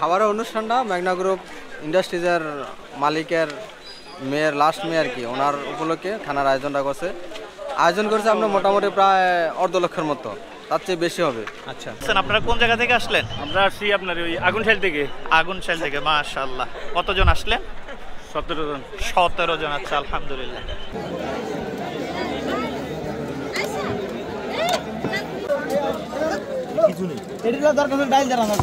খাবারের অনুষ্ঠানটা মেঘনা গ্রুপ ইন্ডাস্ট্রিজের মালিকের মেয়ের লাস্ট মেয়ে আর কি, ওনার উপলক্ষে খানার আয়োজনটা করছে। আয়োজন করেছে আমরা মোটামুটি প্রায় 1.5 লক্ষের মতো, তার চেয়ে বেশি হবে। আচ্ছা, আপনারা কোন জায়গা থেকে আসলেন? আমরা আসছি আপনার ওই আগুনশাল থেকে। আগুনশাল থেকে, মাশাআল্লাহ। কতজন আসলেন? 17 জন। 17 জন। আচ্ছা, আলহামদুলিল্লাহ। কিছু নেই, এটা দরকার হলে ডাইল জানা আমার।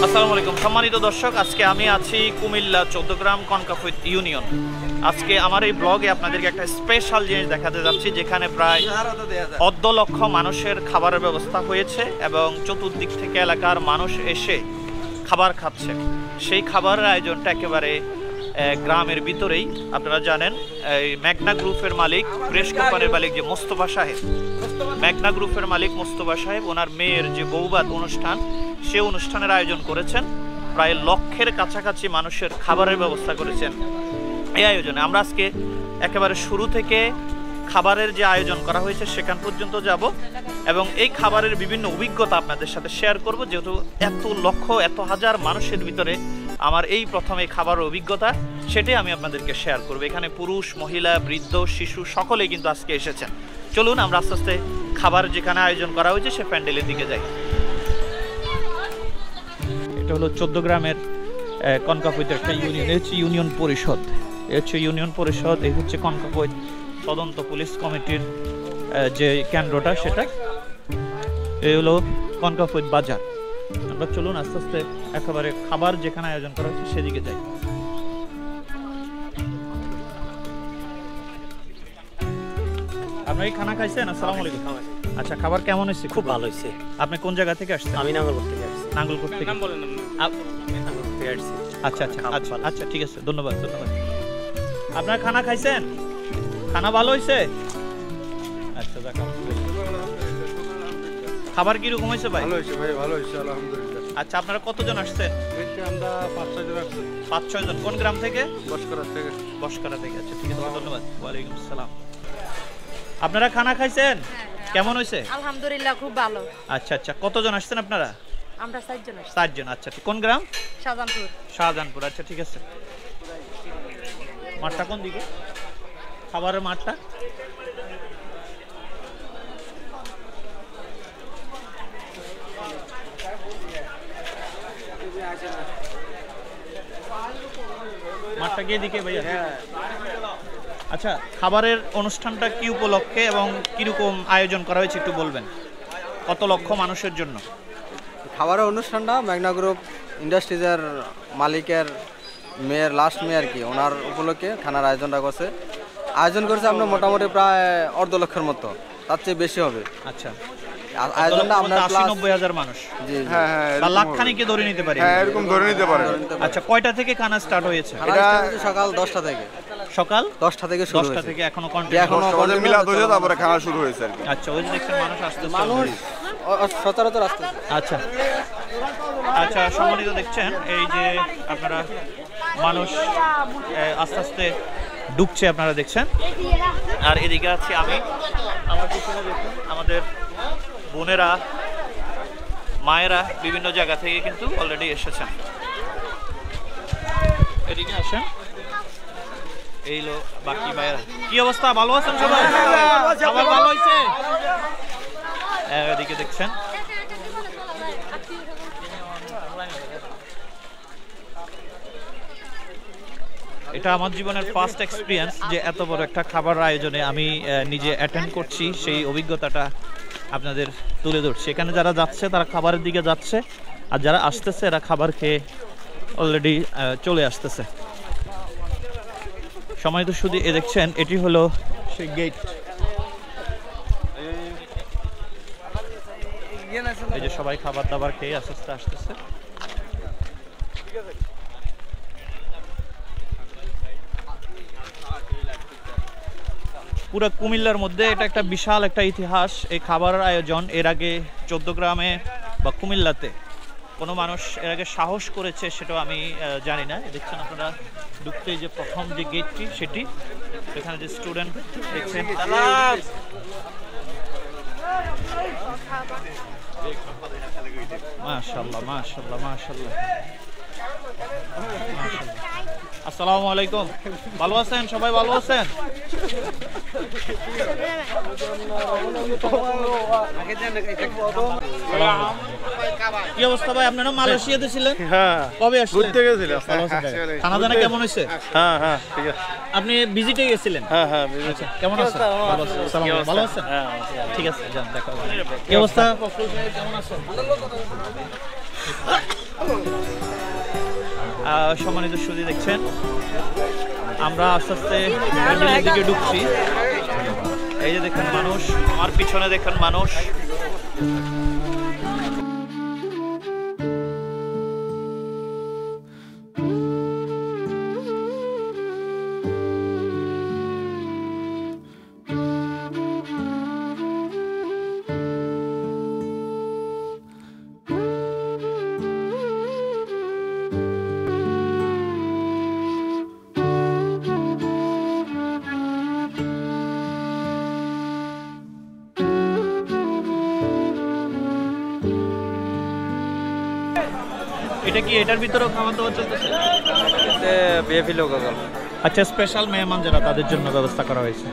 আসসালামু আলাইকুম সম্মানিত দর্শক, আজকে আমি আছি কুমিল্লা 14 গ্রাম কনকাফুইত ইউনিয়ন। আজকে আমার এই ব্লগে আপনাদেরকে একটা স্পেশাল জিনিস দেখাতে যাচ্ছি, যেখানে প্রায় 1.5 লক্ষ মানুষের খাবারের ব্যবস্থা হয়েছে এবং চতুর্দিক থেকে এলাকার মানুষ এসে খাবার খাচ্ছে। সেই খাবারের আয়োজনটা একেবারে গ্রামের ভিতরেই। আপনারা জানেন এই মেঘনা গ্রুপের মালিক, প্রেস কোম্পানির মালিক যে মোস্তফা সাহেব, মেঘনা গ্রুপের মালিক মোস্তফা সাহেব, ওনার মেয়ের যে বৌভাত অনুষ্ঠান, সে অনুষ্ঠানের আয়োজন করেছেন। প্রায় লক্ষের কাছাকাছি মানুষের খাবারের ব্যবস্থা করেছেন এই আয়োজনে। আমরা আজকে একেবারে শুরু থেকে খাবারের যে আয়োজন করা হয়েছে সেখান পর্যন্ত যাব এবং এই খাবারের বিভিন্ন অভিজ্ঞতা আপনাদের সাথে শেয়ার করব। যেহেতু এত লক্ষ, এত হাজার মানুষের ভিতরে আমার এই প্রথম এই খাবারের অভিজ্ঞতা, সেটাই আমি আপনাদেরকে শেয়ার করব। এখানে পুরুষ, মহিলা, বৃদ্ধ, শিশু সকলেই কিন্তু আজকে এসেছেন। চলুন আমরা আস্তে আস্তে খাবার যেখানে আয়োজন করা হয়েছে সে প্যান্ডেলের দিকে যাই। এটা হলো 14 গ্রামের কনকাফুইতের একটা ইউনিয়ন, হচ্ছে ইউনিয়ন পরিষদ। এ হচ্ছে ইউনিয়ন পরিষদ, এই হচ্ছে কনকাফুইত তদন্ত পুলিশ কমিটির যে কেন্দ্রটা, সেটা। এই হলো কনকাফুইত বাজার। আমরা চলুন আস্তে আস্তে একেবারে খাবার যেখানে আয়োজন করা হচ্ছে সেদিকে যাই। আপনারা কি খানা খাইছেন? আসসালামু আলাইকুম। আচ্ছা, খাবার কেমন হয়েছে? খুব ভালো হয়েছে। আপনি কোন জায়গা থেকে আসছেন? আমি নাঙ্গলকোট থেকে আসছি। নাঙ্গলকোট থেকে? নাম বলেন না। নাঙ্গলকোট থেকে আসছি। আচ্ছা আচ্ছা আচ্ছা আচ্ছা, ঠিক আছে, ধন্যবাদ ধন্যবাদ। আপনার খানা খাইছেন? খানা ভালো হয়েছে? আচ্ছা, যাক, খাবার কিরকম হয়েছে ভাই? ভালো হয়েছে ভাই, ভালো হয়েছে আলহামদুলিল্লাহ। আচ্ছা, আপনারা কতজন আসছেন? আমরা 5-6 জন আসছি। 5-6 জন। কোন গ্রাম থেকে? বসকরা থেকে। বসকরা থেকে। আচ্ছা, ঠিক আছে, ধন্যবাদ। ওয়ালাইকুম আসসালাম। আপনারা খানা খাইছেন? কেমন হয়েছে? আলহামদুলিল্লাহ, খুব ভালো। আচ্ছা আচ্ছা, কতজন আসছেন আপনারা? আমরা 4 জন আসছি। 4 জন। আচ্ছা, কোন গ্রাম? শাহজাহানপুর। শাহজাহানপুর। আচ্ছা, ঠিক আছে। মাঠটা কোন দিকে? খাবারের মাঠটা? মাঠটা কে দিকে ভাইয়া? আচ্ছা, খাবারের অনুষ্ঠানটা কি উপলক্ষে এবং কিরকম আয়োজন করা হয়েছে একটু বলবেন? কত লক্ষ মানুষের জন্য? খাবারের অনুষ্ঠানটা মেঘনা গ্রুপ ইন্ডাস্ট্রিজের মালিকের মেয়ের লাস্ট মেয়ে আর কি, ওনার উপলক্ষে খানার আয়োজনটা করছে। আয়োজন করেছে আমরা মোটামুটি প্রায় 1.5 লক্ষের মতো, তার চেয়ে বেশি হবে। আচ্ছা, আয়োজনটা আপনার 80-90 হাজার মানুষ। জি জি, বা লাখখানিকে ধরে নিতে পারি। হ্যাঁ, এরকম ধরে নিতে পারে। আচ্ছা, কয়টা থেকে খানা স্টার্ট হয়েছে? এটা সকাল 10টা থেকে। সকাল 10টা থেকে শুরু 10টা হয়েছে। থেকে এখনো কন্টিনিউ। এখনো সকালে মিলাদ হয়েছে, তারপরে খাওয়া শুরু হয়েছে আর কি। আচ্ছা, ওই যে দেখছেন মানুষ আসতেছে। মানুষ সচরাচর আসতেছে। আচ্ছা আচ্ছা, সম্মানিত, দেখছেন এই যে আপনারা মানুষ আস্তে আস্তে ঢুকছে, আপনারা দেখছেন। আর এদিকে আছি আমি, আমার পিছনে দেখুন আমাদের বোনেরা, মায়েরা বিভিন্ন জায়গা থেকে কিন্তু অলরেডি এসেছেন। এদিকে আসেন, এই লো বাকি ভাইয়েরা। কি অবস্থা, ভালো আছেন সবাই? সবাই ভালো হয়েছে? এদিকে দেখছেন এটা আমার জীবনের ফার্স্ট এক্সপিরিয়েন্স যে এত বড় একটা খাবার আয়োজনে আমি নিজে অ্যাটেন্ড করছি। সেই অভিজ্ঞতাটা আপনাদের তুলে ধরছি। এখানে যারা যাচ্ছে তারা খাবারের দিকে যাচ্ছে, আর যারা আসতেছে এরা খাবার খেয়ে অলরেডি চলে আসতেছে। সময় তো শুধু দেখছেন, এটি হলো সেই গেট। এই যে সবাই খাবার দাবার খেয়ে আস্তে আস্তে আসতেছে। পুরো কুমিল্লার মধ্যে এটা একটা বিশাল একটা ইতিহাস এই খাবারের আয়োজন। এর আগে 14 গ্রামে বা কুমিল্লাতে কোনো মানুষ এর আগে সাহস করেছে সেটাও আমি জানি না। দেখছেন আপনারা ঢুকতেই যে প্রথম যে গেটটি সেটি, এখানে যে স্টুডেন্ট দেখছেন, মাশাআল্লাহ মাশাআল্লাহ মাশাআল্লাহ। আসসালামু আলাইকুম, ভালো আছেন সবাই? ভালো আছেন? কি অবস্থা ভাই? আপনারা মালয়েশিয়াতে ছিলেন? হ্যাঁ, কবে আসলেন? ঘুরতে গেছিলাম। খানা দানা কেমন হয়েছে? হ্যাঁ হ্যাঁ, ঠিক আছে। আপনি ভিজিটে গেছিলেন? হ্যাঁ হ্যাঁ, আচ্ছা, কেমন আছেন? ভালো আছেন? আসসালামু আলাইকুম, ভালো আছেন? হ্যাঁ, ঠিক আছে, যান দেখা হবে। কি অবস্থা? ফখরুল সাহেব কেমন আছেন? সম্মানিত সুধী, দেখছেন আমরা আস্তে আস্তে প্যান্ডেলের দিকে ঢুকছি। এই যে দেখেন মানুষ, আমার পিছনে দেখেন মানুষ। এটা কি এটার ভিতরেও খাওয়া দাওয়া চলতেছে? বিএফি লোক আচ্ছা, স্পেশাল মেহমান যারা তাদের জন্য ব্যবস্থা করা হয়েছে।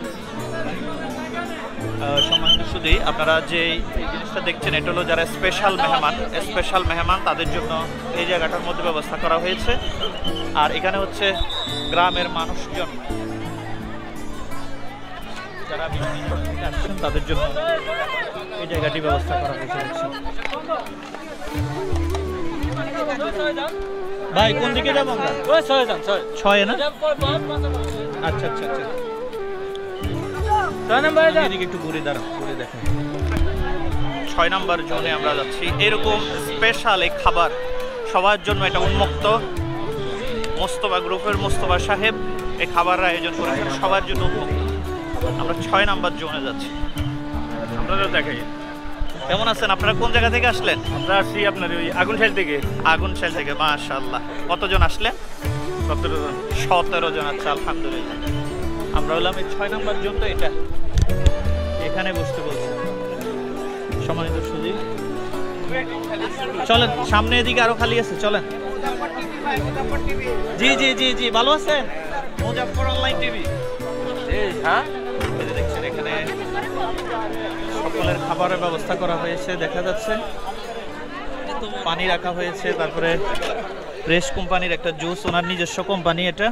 সম্মানিত সুধী, আপনারা যে এই জিনিসটা দেখছেন এটা হলো যারা স্পেশাল মেহমান তাদের জন্য এই জায়গাটার মধ্যে ব্যবস্থা করা হয়েছে। আর এখানে হচ্ছে গ্রামের মানুষজন যারা বিভিন্ন জায়গা থেকে আসছেন তাদের জন্য এই জায়গাটি ব্যবস্থা করা হয়েছে। ভাই কোন দিকে যাবো আমরা? 6 না? আচ্ছা আচ্ছা আচ্ছা, 6 নম্বরে এদিকে একটু ঘুরে দাঁড়াও, ঘুরে দেখেন। 6 নম্বর জোনে আমরা যাচ্ছি। এরকম স্পেশাল এই খাবার সবার জন্য এটা উন্মুক্ত। মোস্তফা গ্রুপের মোস্তফা সাহেব এই খাবারের আয়োজন করেছেন সবার জন্য উন্মুক্ত। আমরা 6 নম্বর জোনে যাচ্ছি। আপনারা দেখাই। কেমন আছেন? আপনারা কোন জায়গা থেকে আসলেন? আমরা আসছি আপনার ওই আগুনশাল থেকে। আগুনশাল থেকে, মাশাআল্লাহ। কতজন আসলেন? 17 জন। 17 জন। আচ্ছা, আলহামদুলিল্লাহ। আমরা হলাম এই 6 নম্বর জন, তো এটা এখানে বসতে বলছি। সম্মানিত সুধী, চলেন সামনে, এদিকে আরো খালি আছে, চলেন। জি জি জি জি, ভালো আছেন? Muzaffar online TV. হ্যাঁ, দেখছেন এখানে সকলের খাবারের ব্যবস্থা করা হয়েছে, দেখা যাচ্ছে পানি রাখা হয়েছে, তারপরে প্রেস কোম্পানির একটা জুস, ওনার নিজস্ব কোম্পানি এটা,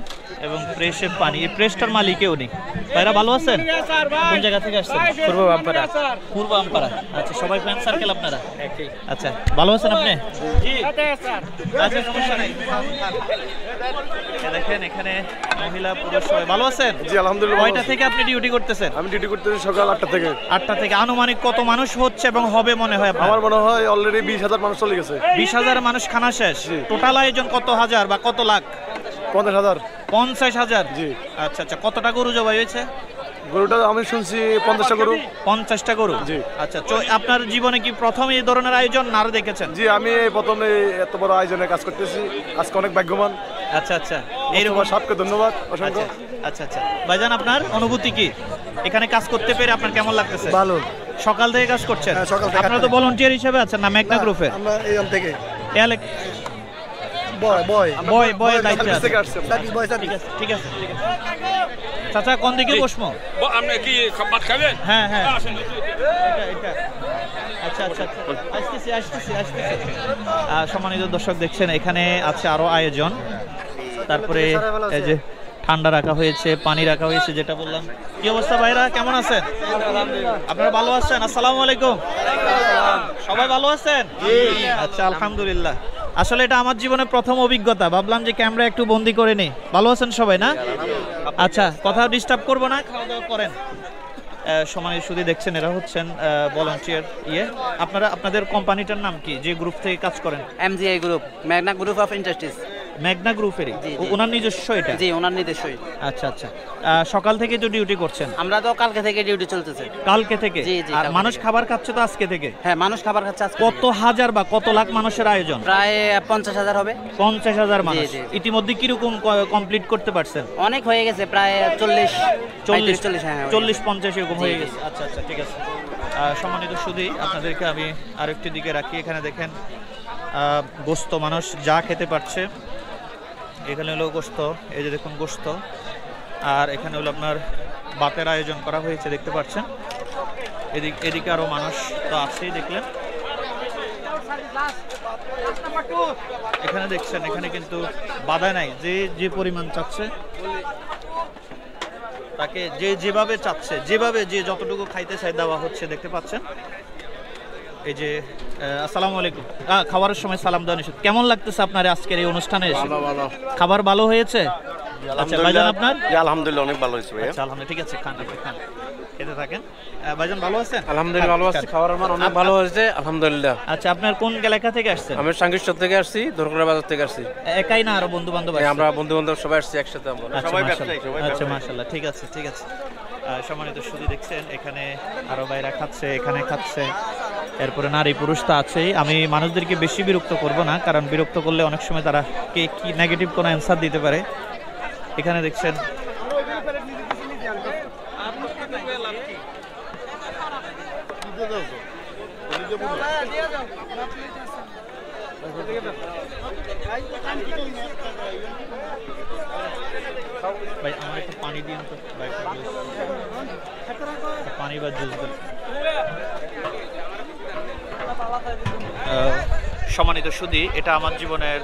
এবং প্রেসের পানি। এই প্রেসটার মালিকে উনি। ভাইরা ভালো আছেন? কোন জায়গা থেকে আসছেন? পূর্ব আমপাড়া। পূর্ব আমপাড়া। আচ্ছা, সবাই ফ্রেন্ড সার্কেল আপনারা? আচ্ছা, ভালো আছেন আপনি? জি আচ্ছা, সমস্যা নাই। দেখেন এখানে মহিলা পুরুষ সবাই ভালো আছেন? জি আলহামদুলিল্লাহ। কয়টা থেকে আপনি ডিউটি করতেছেন? আমি ডিউটি করতেছি সকাল 8টা থেকে। 8টা থেকে। আনুমানিক কত মানুষ হচ্ছে এবং হবে মনে হয় আপনার? আমার মনে হয় অলরেডি 20,000 মানুষ চলে গেছে। 20,000 মানুষ খানা শেষ। টোটাল আয়োজন কত হাজার বা কত লাখ? 50,000। 50,000। জি। আচ্ছা আচ্ছা, কতটা গরু জবাই হয়েছে? গরুটা আমি শুনছি 50টা গরু। 50টা গরু। জি। আচ্ছা, তো আপনার জীবনে কি প্রথম এই ধরনের আয়োজন না আরো দেখেছেন? জি, আমি প্রথমে এত বড় আয়োজনে কাজ করতেছি, আজকে অনেক ভাগ্যবান। আচ্ছা আচ্ছা, এইরকম সাহেবকে ধন্যবাদ অসংখ্য। আচ্ছা আচ্ছা, ভাইজান আপনার অনুভূতি কি এখানে কাজ করতে পেরে? আপনার কেমন লাগতেছে? ভালো। সকাল থেকে কাজ করছেন? হ্যাঁ, সকাল থেকে। আপনারা তো ভলান্টিয়ার হিসেবে আছেন না মেঘনা গ্রুপে? আমরা এইখান থেকে বয় দায়িত্বে আছে। থেকে আসছে। ঠিক আছে ঠিক আছে ঠিক আছে। চাচা কোন দিকে বসবো? আপনি কি ভাত খাবেন? হ্যাঁ হ্যাঁ, এটা। আচ্ছা আচ্ছা, আসতেছি। সম্মানিত দর্শক, দেখছেন এখানে আছে আরো আয়োজন। তারপরে এই যে ঠান্ডা রাখা হয়েছে, পানি রাখা হয়েছে, যেটা বললাম। কি অবস্থা ভাইরা, কেমন আছেন? আপনারা ভালো আছেন? আসসালামু আলাইকুম। সবাই ভালো আছেন? আচ্ছা, আলহামদুলিল্লাহ। আসলে এটা আমার জীবনে প্রথম অভিজ্ঞতা, ভাবলাম যে ক্যামেরা একটু বন্দি করে নি। ভালো আছেন সবাই না? আচ্ছা, কথা ডিস্টার্ব করবো না, খাওয়া দাওয়া করেন। সম্মানিত সুধী, দেখছেন এরা হচ্ছেন ভলান্টিয়ার। আপনাদের কোম্পানিটার নাম কি, যে গ্রুপ থেকে কাজ করেন? এমজিআই গ্রুপ, মেঘনা গ্রুপ অফ ইন্ডাস্ট্রিজ। মেঘনা গ্রুপেরই ওনার নিজস্ব এটা? জি ওনার নিজস্বই। আচ্ছা আচ্ছা, সকাল থেকে তো ডিউটি করছেন? আমরা তো কালকে থেকে ডিউটি চলতেছে। কালকে থেকে? জি, জি, আর কালকে মানুষ থেকে। খাবার খাচ্ছে তো আজকে থেকে? হ্যাঁ মানুষ খাবার খাচ্ছে আজকে কত থেকে। হাজার বা কত লাখ মানুষের আয়োজন? প্রায় 50,000 হবে। 50,000 মানুষ। জি, জি। ইতিমধ্যে কিরকম কমপ্লিট করতে পারছেন? অনেক হয়ে গেছে, প্রায় 40 হ্যাঁ 40-50 এরকম জি, হয়ে জি। গেছে। আচ্ছা আচ্ছা, ঠিক আছে। সম্মানিত শুধু আপনাদেরকে আমি আরেকটি দিকে রাখি। এখানে দেখেন গোস্ত, মানুষ যা খেতে পারছে। এখানে হলো গোস্ত, এই যে দেখুন গোস্ত, আর এখানে হলো আপনার ভাতের আয়োজন করা হয়েছে দেখতে পাচ্ছেন। এদিকে আরো মানুষ তো আছেই দেখলেন। এখানে দেখছেন, এখানে কিন্তু বাধা নাই, যে পরিমাণ চাচ্ছে তাকে যেভাবে চাচ্ছে, যেভাবে যে যতটুকু খাইতে চাই দেওয়া হচ্ছে দেখতে পাচ্ছেন। এই যে আসসালামু আলাইকুম, খাবারের সময় সালাম দেওয়া নিষেধ। কেমন লাগতেছে আপনার আজকের এই অনুষ্ঠানে এসে? খাবার ভালো হয়েছে? আচ্ছা ভাইজান আপনার? আলহামদুলিল্লাহ অনেক ভালো হয়েছে ভাইয়া। আচ্ছা আলহামদুলিল্লাহ, ঠিক আছে, খান আপনি খান, খেতে থাকেন। ভাইজান ভালো আছেন? আলহামদুলিল্লাহ ভালো আছি, খাবারের মান অনেক ভালো হয়েছে আলহামদুলিল্লাহ। আচ্ছা, আপনার কোন এলাকা থেকে আসছেন? আমি সাঙ্গিস্টর থেকে আসছি, ধরকরা বাজার থেকে আসছি। একাই না আরো বন্ধু বান্ধব? আমরা বন্ধু বান্ধব সবাই আসছি একসাথে। আমরা সবাই ব্যবসায়ী, সবাই আচ্ছা মাশাআল্লাহ, ঠিক আছে ঠিক আছে। সম্মানিত শুধু দেখছেন এখানে আরো ভাইরা খাচ্ছে, এখানে খাচ্ছে, এরপরে নারী পুরুষ তো আছেই। আমি মানুষদেরকে বেশি বিরক্ত করব না, কারণ বিরক্ত করলে অনেক সময় তারা কে কি নেগেটিভ কোনো অ্যান্সার দিতে পারে। এখানে দেখছেন ভাই আমার একটু পানি দিন তো ভাই, পানি বা জুস দেন। সম্মানিত সুধী, এটা আমার জীবনের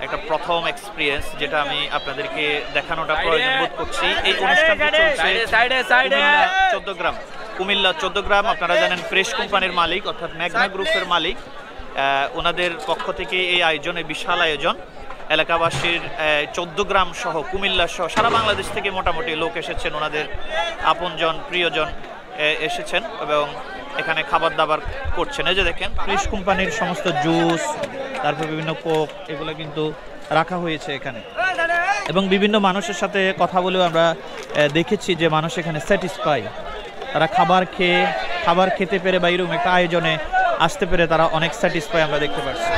একটা প্রথম এক্সপিরিয়েন্স, যেটা আমি আপনাদেরকে দেখানোটা প্রয়োজন বোধ করছি। এই অনুষ্ঠানটি চলছে কুমিল্লা 14 গ্রাম। আপনারা জানেন প্রেস কোম্পানির মালিক অর্থাৎ মেঘনা গ্রুপের মালিক, ওনাদের পক্ষ থেকে এই আয়োজন, এই বিশাল আয়োজন। এলাকাবাসীর 14 গ্রাম সহ কুমিল্লা সহ সারা বাংলাদেশ থেকে মোটামুটি লোক এসেছেন, ওনাদের আপনজন প্রিয়জন এসেছেন এবং এখানে খাবার দাবার করছেন। এই যে দেখেন প্রেস কোম্পানির সমস্ত জুস, তারপর বিভিন্ন কোক, এগুলো কিন্তু রাখা হয়েছে এখানে। এবং বিভিন্ন মানুষের সাথে কথা বলেও আমরা দেখেছি যে মানুষ এখানে স্যাটিসফাই, তারা খাবার খেতে পেরে বা এরকম একটা আয়োজনে আসতে পেরে তারা অনেক স্যাটিসফাই আমরা দেখতে পাচ্ছি।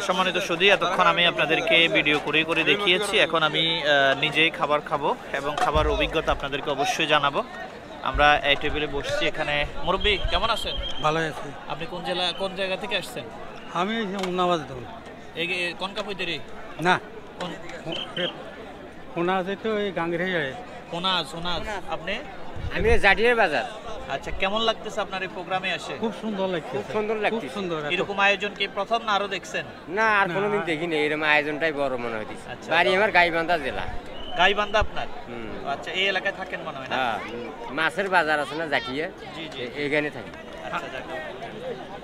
সম্মানিত সুধী, এতক্ষণ আমি আপনাদেরকে ভিডিও করে দেখিয়েছি। এখন আমি নিজেই খাবার খাবো এবং খাবার অভিজ্ঞতা আপনাদেরকে অবশ্যই জানাবো। আমরা এই টেবিলে বসছি। এখানে মুরব্বী কেমন আছেন? ভালো আছে। আপনি কোন জায়গা থেকে আসছেন? আমি উন্নাবাদ এই কনকাপুইতেরই না, কোন কোনা আছে তো এই গাঙ্গের ওনাজ। আপনি? আমি জাটিয়ার বাজার। আচ্ছা, কেমন লাগতেছে আপনার এই প্রোগ্রামে আসে? খুব সুন্দর লাগছে, খুব সুন্দর লাগছে। খুব সুন্দর। এরকম আয়োজন কি প্রথম না আরো দেখছেন? না, আর কোনোদিন দেখিনি, এরকম আয়োজনটাই বড় মনে হইতেছে। আচ্ছা। বাড়ি আমার গাইবান্ধা জেলা। গাইবান্ধা আপনার? হুম। আচ্ছা, এই এলাকায় থাকেন মনে হয় না? হ্যাঁ, মাছের বাজার আছে না জাটিয়া, জি জি, এখানে থাকি। আচ্ছা যাক,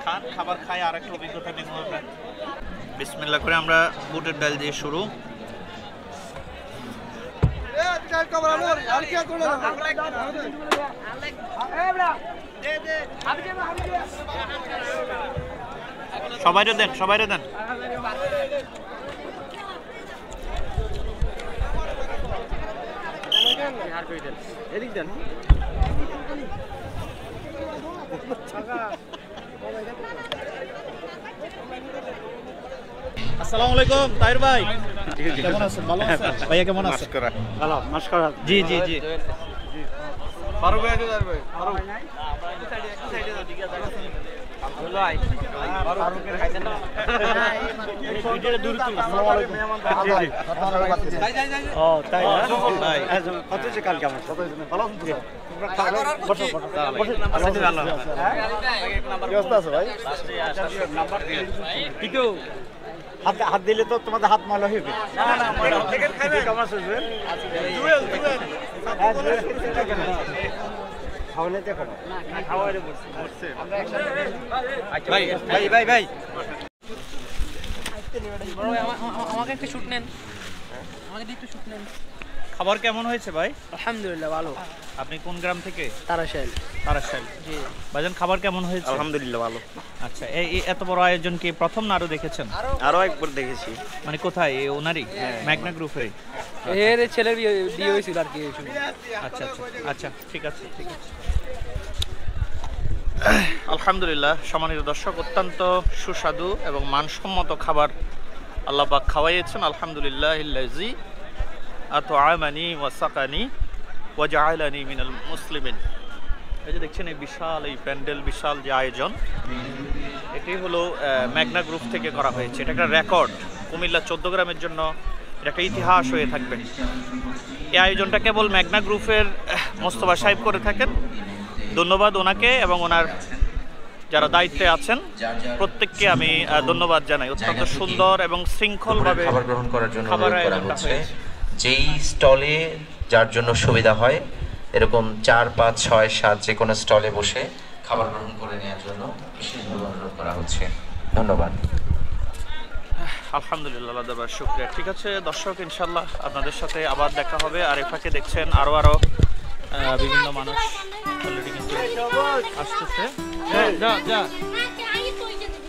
খান, খাবার খাই আর একটা অভিজ্ঞতা নিব আমরা। বিসমিল্লাহ করে আমরা বুটের ডাল দিয়ে শুরু। সবাইরে দেন। এদিক দেন। আসসালামু আলাইকুম তাহির ভাই, কেমন আছেন? ভালো আছেন ভাইয়া? কেমন আছেন? ভালো, নমস্কার। জি জি জি। ফারুক ভাই আছে ভাই। হাত দিলে তো তোমাদের হাত ময়লা হইবে। আমাকে একটু শুট নেন, আমাকে একটু শুট নেন। খাবার কেমন হয়েছে ভাই? আলহামদুলিল্লাহ ভালো। আপনি কোন গ্রাম থেকে? তারাশাইল। তারাশাইল। জি। ভাইজান খাবার কেমন হয়েছে? আলহামদুলিল্লাহ ভালো। আচ্ছা, এই এত বড় আয়োজন কি প্রথম না আরো দেখেছেন? আরো একবার দেখেছি। মানে কোথায়? এই ওনারই ম্যাগনা গ্রুপের? এর ছেলের বিয়ে হয়েছিল আর কি। আচ্ছা আচ্ছা আচ্ছা, ঠিক আছে ঠিক আছে। আলহামদুলিল্লাহ সম্মানিত দর্শক, অত্যন্ত সুস্বাদু এবং মানসম্মত খাবার আল্লাহ পাক খাওয়াইয়েছেন। আলহামদুলিল্লাহিল্লাযী আত'আমানি ওয়া সাকানি ওয়া জাআলানি মিনাল মুসলিমিন। এই যে দেখছেন এই বিশাল এই প্যান্ডেল, বিশাল যে আয়োজন, এটি হলো ম্যাগনা গ্রুপ থেকে করা হয়েছে। এটা একটা রেকর্ড কুমিল্লা 14 গ্রামের জন্য, এটা একটা ইতিহাস হয়ে থাকবে। এই আয়োজনটা কেবল ম্যাগনা গ্রুপের মোস্তফা সাহেব করে থাকেন। ধন্যবাদ ওনাকে এবং ওনার যারা দায়িত্বে আছেন প্রত্যেককে আমি ধন্যবাদ জানাই। অত্যন্ত সুন্দর এবং শৃঙ্খলভাবে খাবার গ্রহণ করার জন্য খাবার অনুরোধ করা আয়োজনটা হচ্ছে। হয়েছে। যেই স্টলে যার জন্য সুবিধা হয় এরকম 4, 5, 6, 7 যে কোনো স্টলে বসে খাবার গ্রহণ করে নেওয়ার জন্য বিশেষভাবে অনুরোধ করা হচ্ছে। ধন্যবাদ। আলহামদুলিল্লাহ, আল্লাহ দরবার শুকরিয়া। ঠিক আছে দর্শক, ইনশাল্লাহ আপনাদের সাথে আবার দেখা হবে। আর এফাকে দেখছেন আরো বিভিন্ন মানুষ অলরেডি কিন্তু আসতেছে। যা যা,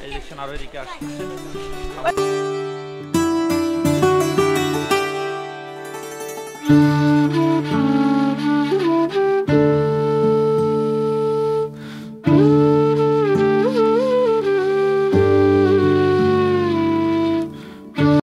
এই দেখছেন আরো এদিকে আসতেছে।